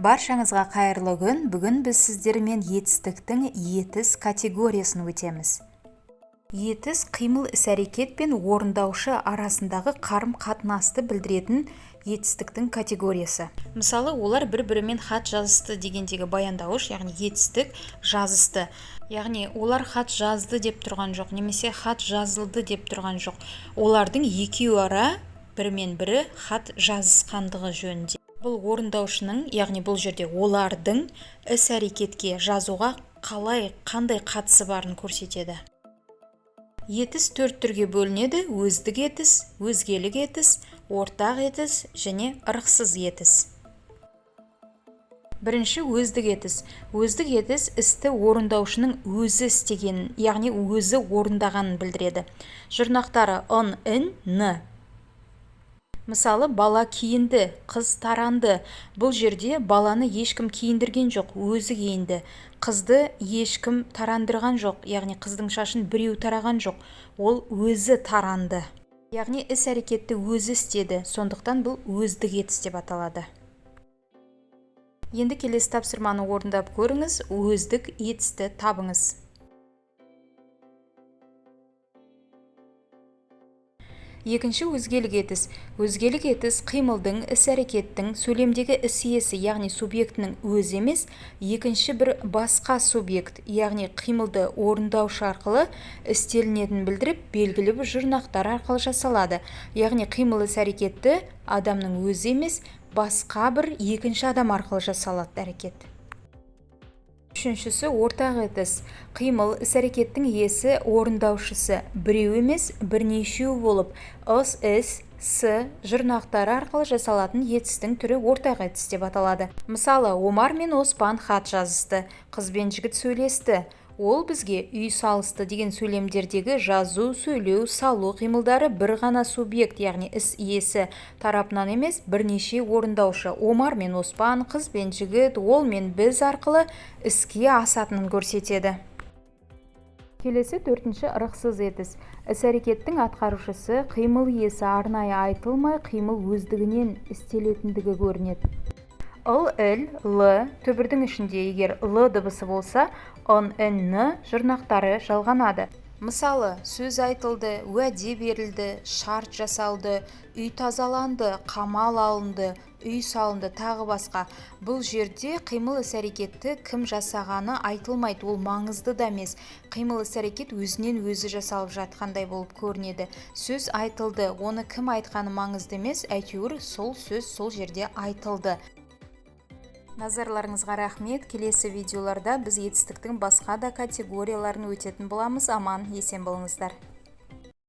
Баршаңызға қайырлы күн. Бүгін біз сіздермен етістіктің етіс категориясын өтеміз. Етіс қимыл іс-әрекет пен орындаушы арасындағы қарым-қатынасты білдіретін етістіктің категориясы. Мысалы, олар бір-бірімен хат жазысты дегендегі баяндауыш, яғни етістік жазысты. Яғни олар хат жазды деп тұрған жоқ, немесе хат жазылды деп тұрған жоқ. Олардың екеуі ара бірімен бірі хат жазысқандығы жөнінде. Бұл орындаушының, яғни бұл жерде олардың іс-әрекетке жазуға қандай қатысы барын көрсетеді. Етіс 4 түрге бөлінеді: өздік етіс, өзгелік етіс, ортақ етіс және ырықсыз етіс. Бірінші өздік етіс. Өздік етіс істі орындаушының өзі істегенін, яғни өзі орындағанын білдіреді. Жұрнақтары ын, ін, ны. Мысалы, бала киінді, қыз таранды. Бұл жерде баланы ешкім киіндірген жоқ, өзі киінді. Қызды ешкім тарандырған жоқ, яғни қыздың шашын біреу тараған жоқ, ол өзі таранды. Яғни іс-әрекетті өзі істеді, сондықтан бұл өздік етіс деп аталады. Енді келесі тапсырманы орындап көріңіз, өздік етісті табыңыз. Екінші өзгелік етіс. Өзгелік етіс қимылдың, іс-әрекеттің, сөйлемдегі іс иесі, яғни субъектінің өзі емес, екінші бір басқа субъект, яғни қимылды орындаушы арқылы істелінетінін білдіріп, белгілі бір жұрнақтар арқылы жасалады. Яғни қимыл іс-әрекетті адамның өзі емес, басқа бір екінші адам арқылы жасалады әрекет. Үшіншісі ортақ етіс. Қимыл іс-әрекеттің иесі, орындаушысы біреу емес, бірнешеу болып, іс, жұрнақтары арқылы жасалатын етістің түрі ортақ етіс деп аталады. Мысалы, Омар мен Оспан хат жазысты, қыз бен жігіт сөйлесті. Ол бізге үй салысты деген сөйлемдердегі жазу, сөйлеу, салу қимылдары бір ғана субъект, яғни іс иесі тарапынан емес, бірнеше орындаушы. Омар мен Оспан, қыз бен жігіт, ол мен біз арқылы іске асатынын көрсетеді. Келесі төртінші ырықсыз етіс. Іс-әрекеттің атқарушысы, қимыл иесі арнайы айтылмай, қимыл өздігінен істелетіндігі көрінеді. Л, түбірдің ішінде егер Л дыбысы болса, ын, н жұрнақтары жалғанады. Мысалы, сөз айтылды, уәде берілді, шарт жасалды, үй тазаланды, қамал алынды, үй салынды, тағы басқа. Бұл жерде қимыл іс-әрекетті кім жасағаны айтылмайды, ол маңызды да емес. Қимыл іс-әрекет өзінен өзі жасалып жатқандай болып көрінеді. Сөз айтылды, оны кім айтқаны маңызды емес, әйтеуір сол сөз сол жерде айтылды. Назарларыңызға рахмет. Келесі видеоларда біз етістіктің басқа да категорияларын өтетін боламыз. Аман, есен болыңыздар.